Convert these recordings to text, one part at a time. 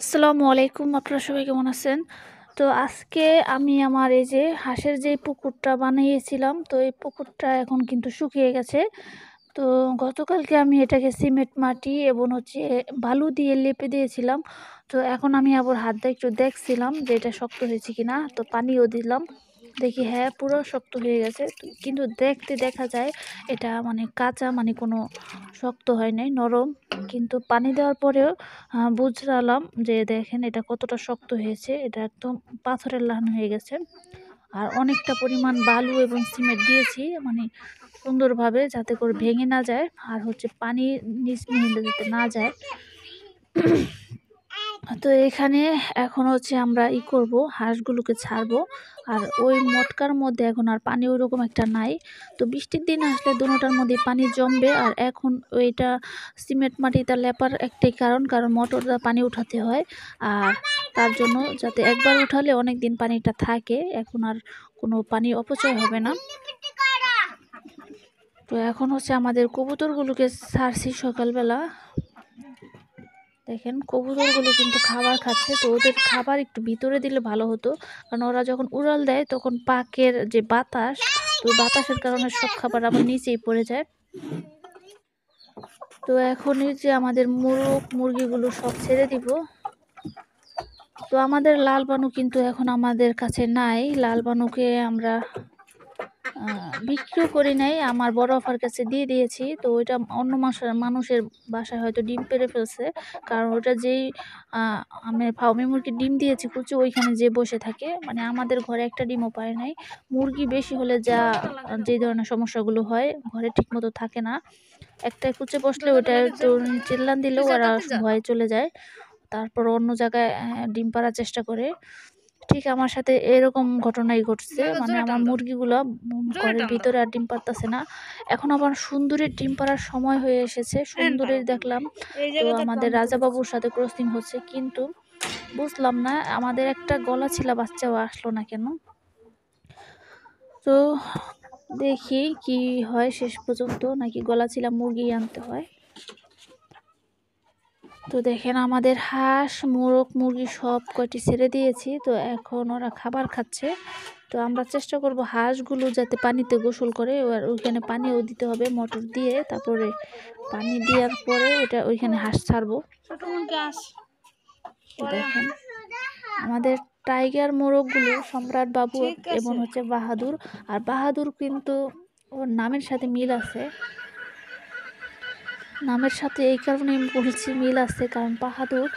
আসসালামু আলাইকুম, আপনারা সবাই কেমন আছেন? তো আজকে আমি আমার এই যে হাঁসের যে পুকুরটা বানিয়েছিলাম, তো এই পুকুরটা এখন কিন্তু শুকিয়ে গেছে। তো গতকালকে আমি এটাকে সিমেন্ট মাটি এবং হচ্ছে বালু দিয়ে লেপে দিয়েছিলাম। তো এখন আমি আবার হাত দিয়ে একটু দেখছিলাম যে এটা শক্ত হয়েছে কিনা, তো পানিও দিলাম। দেখি হ্যাঁ, পুরো শক্ত হয়ে গেছে। কিন্তু দেখতে দেখা যায় এটা মানে কাঁচা, মানে কোনো শক্ত হয় নাই, নরম। কিন্তু পানি দেওয়ার পরেও বুঝলাম যে দেখেন এটা কতটা শক্ত হয়েছে। এটা একদম পাথরের লাহান হয়ে গেছে। আর অনেকটা পরিমাণ বালু এবং সিমেন্ট দিয়েছি, মানে সুন্দরভাবে, যাতে করে ভেঙে না যায় আর হচ্ছে পানি নিচ নিয়ে যাতে না যায়। তো এখানে এখন হচ্ছে আমরা করব, হাঁসগুলোকে ছাড়বো। আর ওই মটকার মধ্যে এখন আর পানি ওইরকম একটা নাই। তো বৃষ্টির দিন আসলে দুটোটার মধ্যে পানি জমবে। আর এখন ওইটা সিমেন্ট মাটিটা লেপার একটাই কারণ মোটরটা পানি উঠাতে হয়। আর তার জন্য যাতে একবার উঠালে অনেক দিন পানিটা থাকে, এখন আর কোনো পানি অপচয় হবে না। তো এখন হচ্ছে আমাদের কবুতরগুলোকে ছাড়ছি সকালবেলা। দেখেন কবুতরগুলো কিন্তু খাবার খাচ্ছে। তো ওদের খাবার একটু ভিতরে দিলে ভালো হতো, কারণ ওরা যখন উড়াল দেয় তখন পাকের যে বাতাস, তো বাতাসের কারণে সব খাবার আবার নিচেই পড়ে যায়। তো এখন এই যে আমাদের মোরগ মুরগিগুলো সব ছেড়ে দিব। তো আমাদের লাল বানু কিন্তু এখন আমাদের কাছে নাই। লাল বানুকে আমরা বিক্রিও করি নাই, আমার বড় আপার কাছে দিয়ে দিয়েছি। তো ওইটা অন্য মানুষের বাসায় হয়তো ডিম পেড়ে ফেলছে, কারণ ওটা যেই আমি ফার্মি মুরগির ডিম দিয়েছি কুচি, ওইখানে যে বসে থাকে, মানে আমাদের ঘরে একটা ডিমও পায় নাই। মুরগি বেশি হলে যে ধরনের সমস্যাগুলো হয়, ঘরে ঠিক মতো থাকে না। একটা কুচে বসলে ওটা তো চিল্লান দিলেও ওরা ভয়ে চলে যায়, তারপর অন্য জায়গায় ডিম পাড়ার চেষ্টা করে। ঠিক আমার সাথে এরকম ঘটনাই ঘটছে, মানে আমার মুরগিগুলো ঘরের ভিতরে আর ডিম পারতেছে না। এখন আবার সুন্দরীর ডিম পাড়ার সময় হয়ে এসেছে। সুন্দরীর দেখলাম তো আমাদের রাজাবাবুর সাথে ক্রসিং হচ্ছে, কিন্তু বুঝলাম না আমাদের একটা গলা ছিলা বাচ্চাও আসলো না কেন। তো দেখি কি হয় শেষ পর্যন্ত, নাকি গলা ছিলা মুরগি আনতে হয়। তো দেখেন আমাদের হাঁস মোরগ মুরগি সব কয়টি ছেড়ে দিয়েছি। তো এখন ওরা খাবার খাচ্ছে। তো আমরা চেষ্টা করব হাঁসগুলো যাতে পানিতে গোসল করে, আর ওইখানে পানিও দিতে হবে মোটর দিয়ে। তারপরে পানি দেওয়ার পরে ওইখানে হাঁস ছাড়বো। দেখেন আমাদের টাইগার মোরগগুলো সম্রাট বাবু এবং হচ্ছে বাহাদুর। আর বাহাদুর কিন্তু ওর নামের সাথে মিল আছে। নামের সাথে এই কারণে আমি বলছি মিল আছে, কারণ বাহাদুর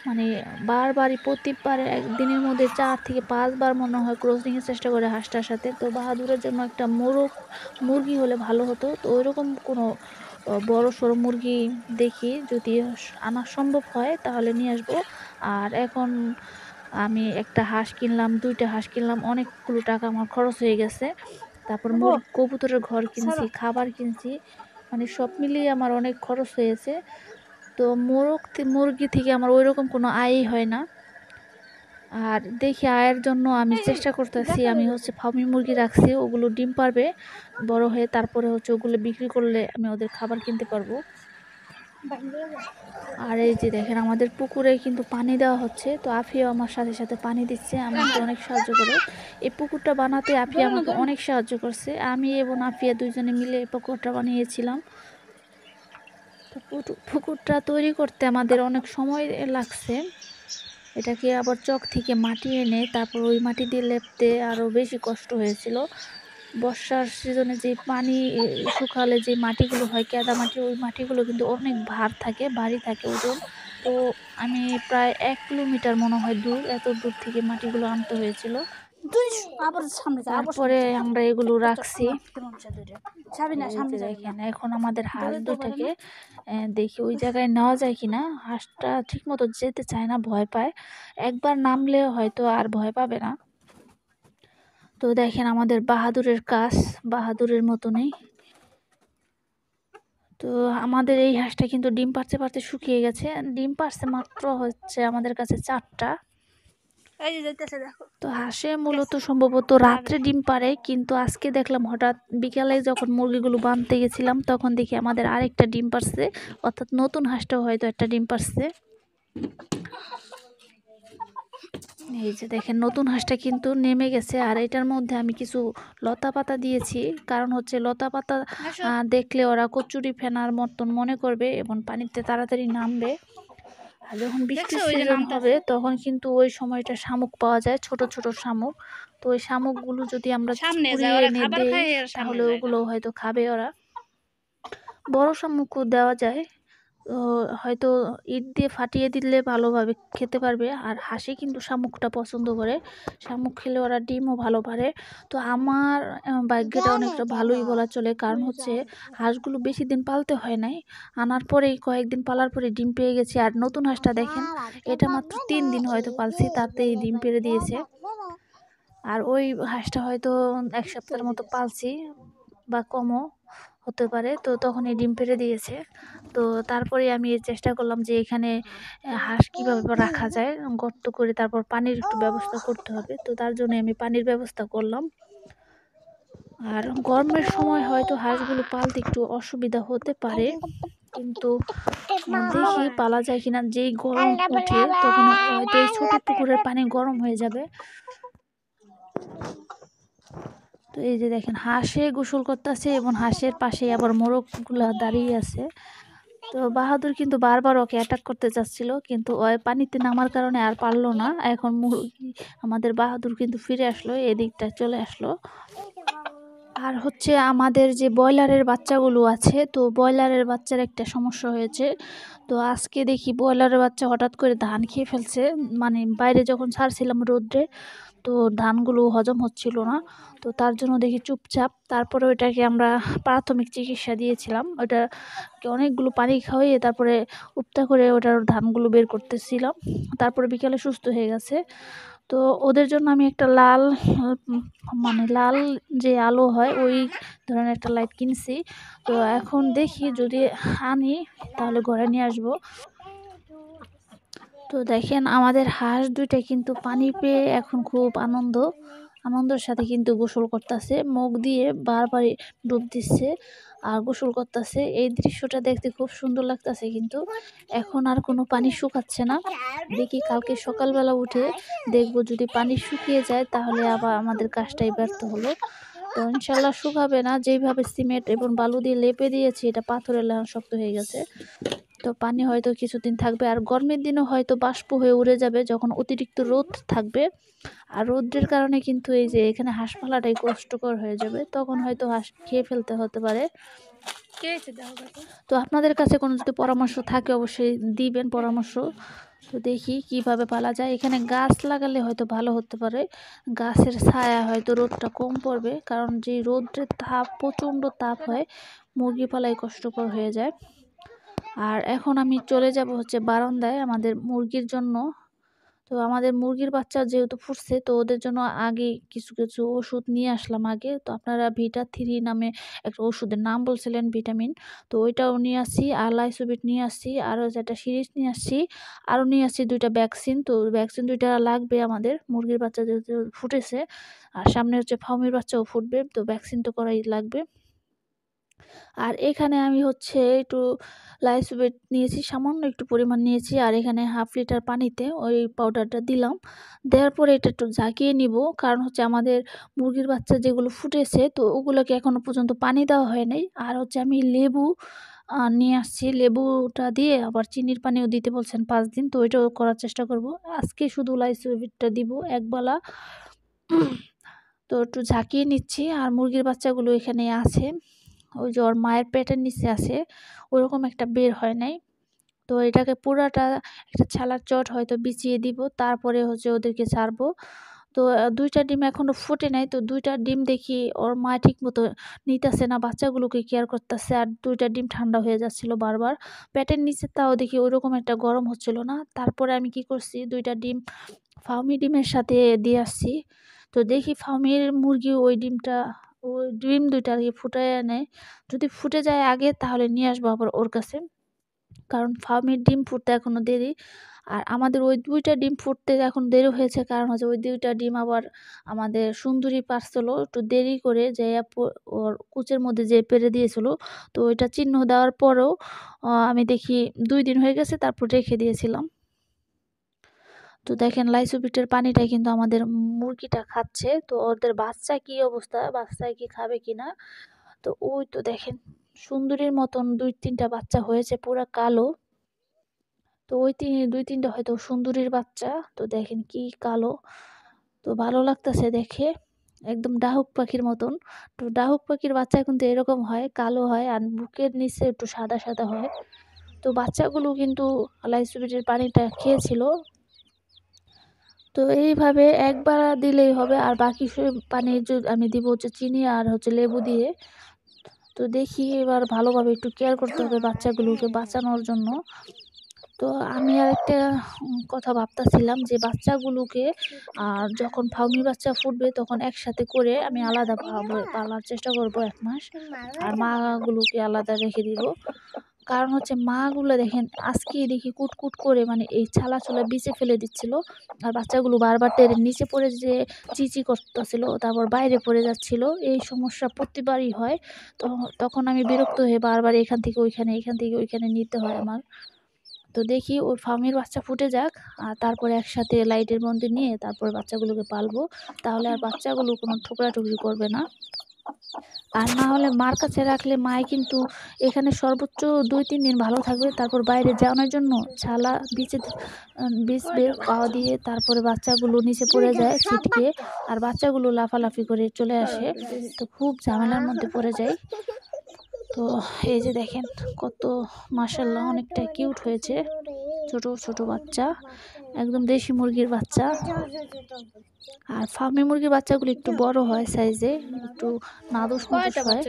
মানে বারবারই প্রতিবার একদিনের মধ্যে 4 থেকে 5 বার মনে হয় ক্রসিংয়ের চেষ্টা করে হাঁসটার সাথে। তো বাহাদুরের জন্য একটা মুরগি হলে ভালো হতো। তো ওইরকম কোনো বড় সড়ো মুরগি দেখি, যদি আনা সম্ভব হয় তাহলে নিয়ে আসবো। আর এখন আমি একটা হাঁস কিনলাম, 2টা হাঁস কিনলাম, অনেকগুলো টাকা আমার খরচ হয়ে গেছে। তারপর কবুতরের ঘর কিনছি, খাবার কিনছি, মানে সব মিলিয়ে আমার অনেক খরচ হয়েছে। তো মুরগি থেকে আমার ওইরকম কোনো আয়ই হয় না। আর দেখি আয়ের জন্য আমি চেষ্টা করতেছি, আমি হচ্ছে ফার্মি মুরগি রাখছি, ওগুলো ডিম পারবে বড় হয়ে, তারপরে হচ্ছে ওগুলো বিক্রি করলে আমি ওদের খাবার কিনতে পারবো। আর এই যে দেখেন আমাদের পুকুরে কিন্তু পানি দেওয়া হচ্ছে। তো আফিয়া আমার সাথে সাথে পানি দিচ্ছে, আমাকে অনেক সাহায্য করে। এই পুকুরটা বানাতে আফিয়া আমাকে অনেক সাহায্য করছে। আমি এবং আফিয়া দুইজনে মিলে এই পুকুরটা বানিয়েছিলাম। তো পুকুরটা তৈরি করতে আমাদের অনেক সময় লাগছে। এটাকে আবার চক থেকে মাটি এনে তারপর ওই মাটি দিয়ে লেপতে আরও বেশি কষ্ট হয়েছিল। বর্ষার সিজনে যে পানি শুকালে যে মাটিগুলো হয়, কেদা মাটি, ওই মাটিগুলো কিন্তু অনেক ভারী থাকে, ওজন। তো আমি প্রায় 1 কিলোমিটার মনে হয় দূর, এত দূর থেকে মাটিগুলো আনতে হয়েছিল। তারপরে আমরা এগুলো রাখছি। দেখেন এখন আমাদের হাঁস দুটাকে দেখি ওই জায়গায় নেওয়া যায় কিনা। হাঁসটা ঠিক মতো যেতে চায় না, ভয় পায়। একবার নামলে হয়তো আর ভয় পাবে না। তো দেখেন আমাদের বাহাদুরের কাজ বাহাদুরের মতনই। তো আমাদের এই হাঁসটা কিন্তু ডিম পারতে শুকিয়ে গেছে। ডিম পারছে মাত্র হচ্ছে আমাদের কাছে 4টা। তো হাঁসে মূলত সম্ভবত রাত্রে ডিম পারে, কিন্তু আজকে দেখলাম হঠাৎ বিকালে যখন মুরগিগুলো বাঁধতে গেছিলাম তখন দেখি আমাদের আরেকটা ডিম পারছে, অর্থাৎ নতুন হাঁসটাও হয়তো একটা ডিম পারছে। এই যে দেখেন নতুন হাঁসটা কিন্তু নেমে গেছে, আর এটার মধ্যে আমি কিছু লতা পাতা দিয়েছি, কারণ হচ্ছে লতা পাতা দেখলে ওরা কচুরি ফেনার মতন মনে করবে এবং পানিতে তাড়াতাড়ি নামবে। আর যখন বৃষ্টির সিজন হবে তখন কিন্তু ওই সময়টা শামুক পাওয়া যায়, ছোট ছোট শামুক। তো ওই শামুকগুলো যদি আমরা কুড়িয়ে এনে দেই তাহলে ওগুলো হয়তো খাবে ওরা। বড় শামুকও দেওয়া যায়, হয়তো ইট দিয়ে ফাটিয়ে দিলে ভালোভাবে খেতে পারবে। আর হাঁসি কিন্তু শামুকটা পছন্দ করে, শামুক খেলে ওরা ডিমও ভালো পারে। তো আমার ভাগ্যটা অনেকটা ভালোই বলা চলে, কারণ হচ্ছে হাঁসগুলো বেশি দিন পালতে হয় নাই, আনার পরেই কয়েকদিন পালার পরে ডিম পেয়ে গেছি। আর নতুন হাঁসটা দেখেন, এটা মাত্র 3 দিন হয়তো পালছি, তাতেই ডিম পেড়ে দিয়েছে। আর ওই হাঁসটা হয়তো 1 সপ্তাহের মতো পালছি বা কমও হতে পারে, তো তখন এই ডিম পেড়ে দিয়েছে। তো তারপরে আমি চেষ্টা করলাম যে এখানে হাঁস কীভাবে রাখা যায়, গর্ত করে তারপর পানির একটু ব্যবস্থা করতে হবে। তো তার জন্য আমি পানির ব্যবস্থা করলাম। আর গরমের সময় হয়তো হাঁসগুলো পালতে একটু অসুবিধা হতে পারে, কিন্তু দেখি পালা যায় কিনা। যেই গরম উঠে তখন হয়তো এই ছোট পুকুরের পানি গরম হয়ে যাবে। তো এই যে দেখেন হাঁসে গোসল করতেছে এবং হাঁসের পাশে আবার মোরগগুলা দাঁড়িয়ে আছে। তো বাহাদুর কিন্তু বারবার ওকে অ্যাটাক করতে চাচ্ছিল, কিন্তু ওই পানিতে নামার কারণে আর পারলো না। এখন মুরগি আমাদের বাহাদুর কিন্তু ফিরে আসলো, এদিকটা চলে আসলো। আর হচ্ছে আমাদের যে ব্রয়লারের বাচ্চাগুলো আছে, তো ব্রয়লারের বাচ্চার একটা সমস্যা হয়েছে। তো আজকে দেখি ব্রয়লারের বাচ্চা হঠাৎ করে ধান খেয়ে ফেলছে, মানে বাইরে যখন ছাড়ছিলাম রোদ্রে, তো ধানগুলো হজম হচ্ছিল না। তো তার জন্য দেখি চুপচাপ, তারপরে ওইটাকে আমরা প্রাথমিক চিকিৎসা দিয়েছিলাম। ওটাকে অনেকগুলো পানি খাওয়িয়ে তারপরে উপতা করে ওটার ধানগুলো বের করতেছিলাম। তারপরে বিকালে সুস্থ হয়ে গেছে। তো ওদের জন্য আমি একটা লাল, মানে লাল যে আলো হয় ওই ধরনের একটা লাইট কিনছি। তো এখন দেখি যদি আনি তাহলে ঘরে নিয়ে আসবো। তো দেখেন আমাদের হাঁস দুইটা কিন্তু পানি পেয়ে এখন খুব আনন্দের সাথে কিন্তু গোসল করতেছে, মুখ দিয়ে বারবার ডুব দিচ্ছে আর গোসল করতেছে। এই দৃশ্যটা দেখতে খুব সুন্দর লাগতেছে, কিন্তু এখন আর কোনো পানি শুকাচ্ছে না। দেখি কালকে সকালবেলা উঠে দেখবো যদি পানি শুকিয়ে যায় তাহলে আবার আমাদের কাজটাই ব্যর্থ হলো। তো ইনশাল্লাহ শুকাবে না, যেইভাবে সিমেন্ট এবং বালু দিয়ে লেপে দিয়েছি এটা পাথরের লাগানো শক্ত হয়ে গেছে। তো পানি হয়তো কিছুদিন থাকবে, আর গরমের দিনও হয়তো বাষ্প হয়ে উড়ে যাবে যখন অতিরিক্ত রোদ থাকবে। আর রোদ্রের কারণে কিন্তু এই যে এখানে হাঁস পালাটাই কষ্টকর হয়ে যাবে, তখন হয়তো হাঁস খেয়ে ফেলতে হতে পারে। তো আপনাদের কাছে কোনো যদি পরামর্শ থাকে অবশ্যই দিবেন পরামর্শ। তো দেখি কিভাবে পালা যায়। এখানে গাছ লাগালে হয়তো ভালো হতে পারে, গাছের ছায়া হয়তো রোদটা কম পড়বে, কারণ যে রোদ্রের তাপ প্রচণ্ড তাপ হয়, মুরগি পালাই কষ্টকর হয়ে যায়। আর এখন আমি চলে যাব হচ্ছে বারান্দায় আমাদের মুরগির জন্য। তো আমাদের মুরগির বাচ্চা যেহেতু ফুটছে, তো ওদের জন্য আগে কিছু কিছু ওষুধ নিয়ে আসলাম আগে। তো আপনারা ভিটা 3 নামে একটা ওষুধের নাম বলছিলেন, ভিটামিন, তো ওইটাও নিয়ে আসছি। আর লাইসোবিট নিয়ে আসছি, আরও যেটা সিরিজ নিয়ে আসছি, আরও নিয়ে আসছি 2টা ভ্যাকসিন। তো ভ্যাকসিন 2টা লাগবে আমাদের, মুরগির বাচ্চা যেহেতু ফুটেছে আর সামনে হচ্ছে ফার্মির বাচ্চাও ফুটবে, তো ভ্যাকসিন তো করাই লাগবে। আর এখানে আমি হচ্ছে একটু লাইসোবিট নিয়েছি, সামান্য একটু পরিমাণ নিয়েছি, আর এখানে হাফ লিটার পানিতে ওই পাউডারটা দিলাম। দেওয়ার পরে এটা একটু ঝাঁকিয়ে নিব, কারণ হচ্ছে আমাদের মুরগির বাচ্চা যেগুলো ফুটেছে তো ওগুলোকে এখনও পর্যন্ত পানি দেওয়া হয় নাই। আর হচ্ছে আমি লেবু নিয়ে আসছি, লেবুটা দিয়ে আবার চিনির পানিও দিতে বলছেন 5 দিন, তো ওইটাও করার চেষ্টা করব। আজকে শুধু লাইসোবিটটা দিব একবেলা। তো একটু ঝাঁকিয়ে নিচ্ছি। আর মুরগির বাচ্চাগুলো এখানে আছে, ওই যে ওর মায়ের পেটের নিচে আছে, ওরকম একটা বের হয় নাই। তো এটাকে পুরাটা একটা ছালার চট হয়তো বিছিয়ে দিব, তারপরে হচ্ছে ওদেরকে ছাড়বো। তো 2টা ডিম এখনো ফুটে নাই, তো 2টা ডিম দেখি ওর মা ঠিক মতো নিতেছে না, বাচ্চাগুলোকে কেয়ার করতেছে। আর 2টা ডিম ঠান্ডা হয়ে যাচ্ছিল বারবার পেটের নিচে, তাও দেখি ওইরকম একটা গরম হচ্ছিল না। তারপরে আমি কি করছি, 2টা ডিম ফার্মি ডিমের সাথে দিয়ে আসছি। তো দেখি ফার্মির মুরগি ওই ডিম 2টা ফুটায় নেয়। যদি ফুটে যায় আগে তাহলে নিয়ে আসবো আবার ওর কাছে, কারণ ফার্মের ডিম ফুটতে এখনো দেরি। আর আমাদের ওই 2টা ডিম ফুটতে এখন দেরি হয়েছে, কারণ হচ্ছে ওই 2টা ডিম আবার আমাদের সুন্দরী পারছিল একটু দেরি করে, যে ওর কুচের মধ্যে যে পেরে দিয়েছিল। তো ওইটা চিহ্ন দেওয়ার পরেও আমি দেখি 2 দিন হয়ে গেছে, তারপর রেখে দিয়েছিলাম। তো দেখেন লাইসোবিটের পানিটা কিন্তু আমাদের মুরগিটা খাচ্ছে। তো ওদের বাচ্চা কি অবস্থা, বাচ্চায় কি খাবে কিনা। তো ওই তো দেখেন সুন্দরীর মতন ২-৩টা বাচ্চা হয়েছে পুরা কালো। তো ওই ২-৩টা হয়তো সুন্দরীর বাচ্চা। তো দেখেন কি কালো। তো ভালো লাগতেছে দেখে, একদম ডাহুক পাখির মতন। তো ডাহুক পাখির বাচ্চা কিন্তু এরকম হয়, কালো হয় আর বুকের নিচে একটু সাদা সাদা হয়। তো বাচ্চাগুলো কিন্তু লাইসোবিটের পানিটা খেয়েছিল। তো এইভাবে একবার দিলেই হবে, আর বাকি পানি আমি দিব হচ্ছে চিনি আর হচ্ছে লেবু দিয়ে। তো দেখি এবার ভালোভাবে একটু কেয়ার করতে হবে বাচ্চাগুলোকে বাঁচানোর জন্য। তো আমি আরেকটা কথা ভাবতেছিলাম যে বাচ্চাগুলোকে যখন ফাউমি বাচ্চা ফুটবে তখন একসাথে করে আমি আলাদা পালার চেষ্টা করব ১ মাস। আর মাগুলোকে আলাদা রেখে দিব। কারণ হচ্ছে মাগুলো দেখেন আজকেই দেখি কুটকুট করে মানে এই ছালা বিছে ফেলে দিচ্ছিল। আর বাচ্চাগুলো বারবার টেরে নিচে পড়ে যে চিচি করতেছিল, তারপর বাইরে পড়ে যাচ্ছিল। এই সমস্যা প্রতিবারই হয়। তো তখন আমি বিরক্ত হয়ে বারবার এখান থেকে ওইখানে, এখান থেকে ওইখানে নিতে হয় আমার। তো দেখি ওই ফার্মের বাচ্চা ফুটে যাক, আর তারপরে একসাথে লাইটের মধ্যে নিয়ে তারপরে বাচ্চাগুলোকে পালবো। তাহলে আর বাচ্চাগুলো কোনো ঠোকরাঠুকরি করবে না। আর না হলে মার কাছে রাখলে মায়ে কিন্তু এখানে সর্বোচ্চ ২-৩ দিন ভালো থাকবে। তারপর বাইরে যাওয়ানোর জন্য ছালা বিছবে পা দিয়ে, তারপরে বাচ্চাগুলো নিচে পড়ে যায় ছিটকে, আর বাচ্চাগুলো লাফালাফি করে চলে আসে। তো খুব ঝামেলার মধ্যে পড়ে যায়। তো এই যে দেখেন কত মাশাআল্লাহ অনেকটা কিউট হয়েছে, ছোট ছোট বাচ্চা, একদম দেশি মুরগির বাচ্চা। আর ফার্মি মুরগির বাচ্চাগুলো একটু বড় হয় সাইজে, একটু নাদুস নুদুস হয়।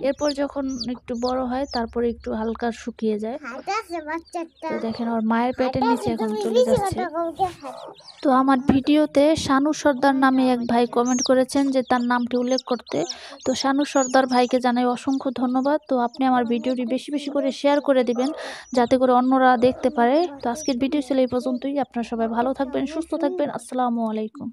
এরপর যখন একটু বড় হয় তারপরে একটু হালকা শুকিয়ে যায়। তো দেখেন ওর মায়ের পেটের নিচে এখন চলে যাচ্ছে। তো আমার ভিডিওতে শানু সর্দার নামে এক ভাই কমেন্ট করেছেন যে তার নামটি উল্লেখ করতে। তো শানু সর্দার ভাইকে জানাই অসংখ্য ধন্যবাদ। তো আপনি আমার ভিডিওটি বেশি বেশি করে শেয়ার করে দিবেন যাতে করে অন্যরা দেখতে পারে। তো আজকের ভিডিও ছিল এই পর্যন্তই। আপনারা সবাই ভালো থাকবেন, সুস্থ থাকবেন। আসসালামু আলাইকুম।